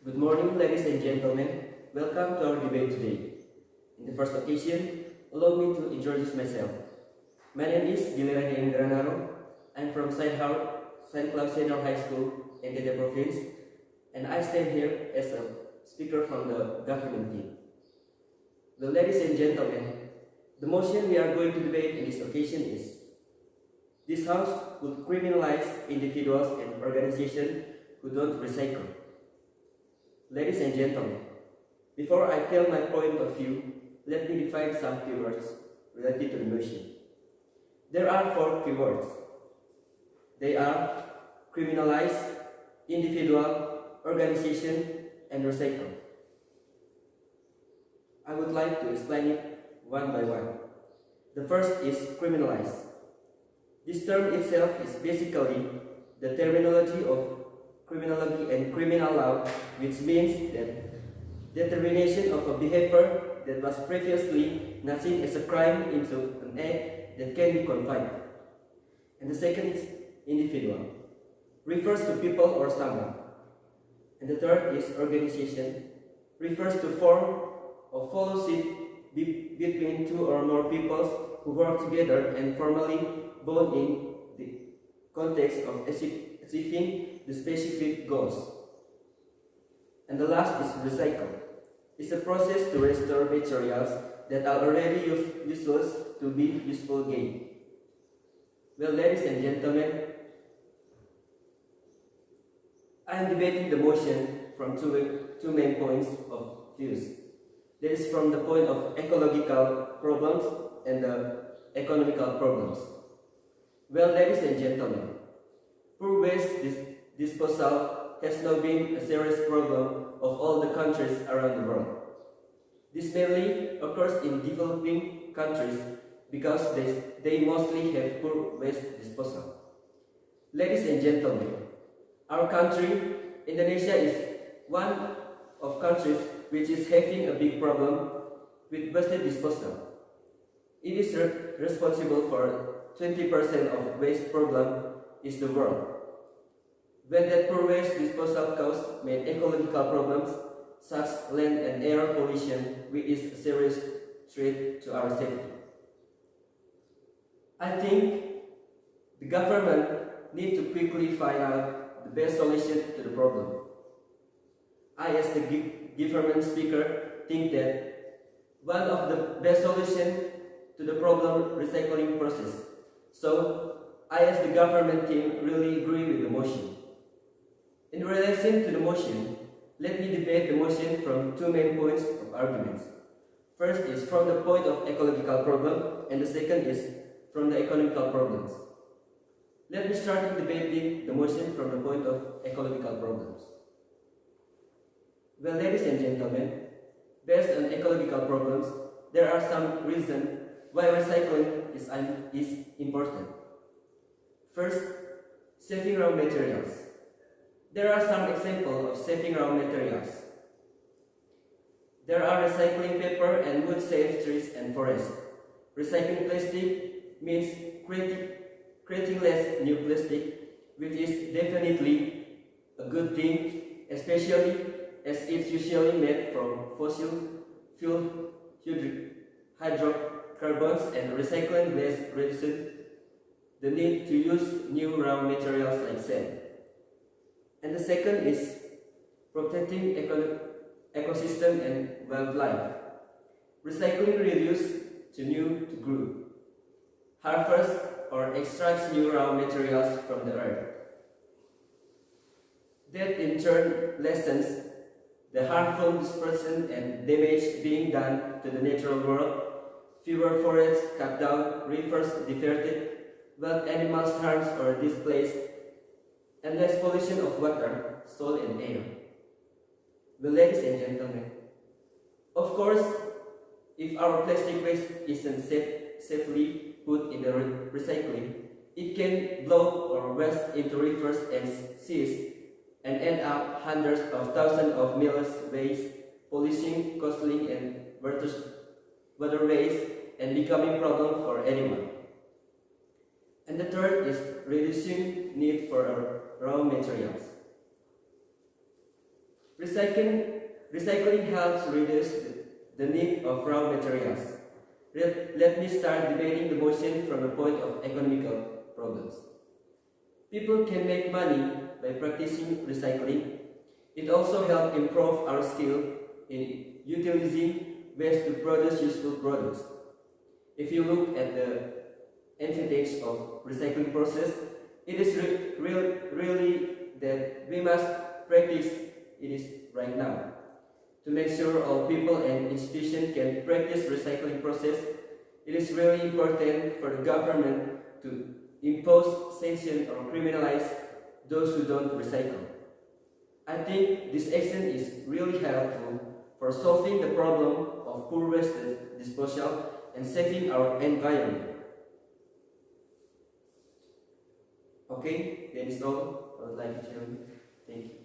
Good morning, ladies and gentlemen. Welcome to our debate today. In the first occasion, allow me to introduce myself. My name is Gili in Granaro. I'm from St.Klaus Senior High School in the province, and I stand here as a speaker from the government team. Well, ladies and gentlemen, the motion we are going to debate in this occasion is: this House would criminalize individuals and organizations who don't recycle. Ladies and gentlemen, before I tell my point of view, let me define some keywords related to the motion. There are 4 keywords. They are criminalize, individual, organization, and recycle. I would like to explain it one by one. The first is criminalize. This term itself is basically the terminology of criminology and criminal law, which means that determination of a behavior that was previously not seen as a crime into an act that can be confined. And the second is individual, refers to people or someone. And the third is organization, refers to form of fellowship between 2 or more peoples who work together and formally bound in the context of achieving the specific goals. And the last is recycle. It's a process to restore materials that are already useless to be useful again. Well, ladies and gentlemen, I am debating the motion from two main points of views. That is from the point of ecological problems and the economical problems. Well, ladies and gentlemen, poor waste disposal has now been a serious problem of all the countries around the world. This mainly occurs in developing countries because they mostly have poor waste disposal. Ladies and gentlemen, our country, Indonesia, is one of countries which is having a big problem with waste disposal. It is responsible for 20% of waste problem in the world. When that poor waste disposal causes main ecological problems such land and air pollution, which is a serious threat to our safety. I think the government needs to quickly find out the best solution to the problem. I, as the government speaker, think that one of the best solutions to the problem recycling process. So, I, as the government team, really agree with the motion. In relation to the motion, let me debate the motion from 2 main points of arguments. First is from the point of ecological problem, and the second is from the economical problems. Let me start debating the motion from the point of ecological problems. Well, ladies and gentlemen, based on ecological problems, there are some reasons why recycling is important. First, saving raw materials. There are some examples of saving raw materials. There are recycling paper and wood save trees and forests. Recycling plastic means creating less new plastic, which is definitely a good thing, especially as it's usually made from fossil fuel hydrocarbons, and recycling waste reduces the need to use new raw materials like sand. And the second is protecting ecosystem and wildlife. Recycling reduces to grow, harvest or extract new raw materials from the earth. That in turn lessens the harmful dispersion and damage being done to the natural world. Fewer forests cut down, rivers diverted, wild animals harmed or displaced, and less pollution of water, soil and air. Well, ladies and gentlemen, of course, if our plastic waste isn't safely put in the recycling, it can blow or waste into rivers and seas and end up hundreds of thousands of miles waste, polluting coastline and waterways, and becoming problem for animals. And the third is reducing need for raw materials. Recycling helps reduce the need of raw materials. Let me start debating the motion from the point of economical problems. People can make money by practicing recycling. It also helps improve our skill in utilizing waste to produce useful products. If you look at the advantage of recycling process, it is really that we must practice it right now. To make sure all people and institutions can practice recycling process, it is really important for the government to impose sanctions or criminalize those who don't recycle. I think this action is really helpful for solving the problem of poor waste disposal and saving our environment. Okay, that is all I would like to tell you. Thank you.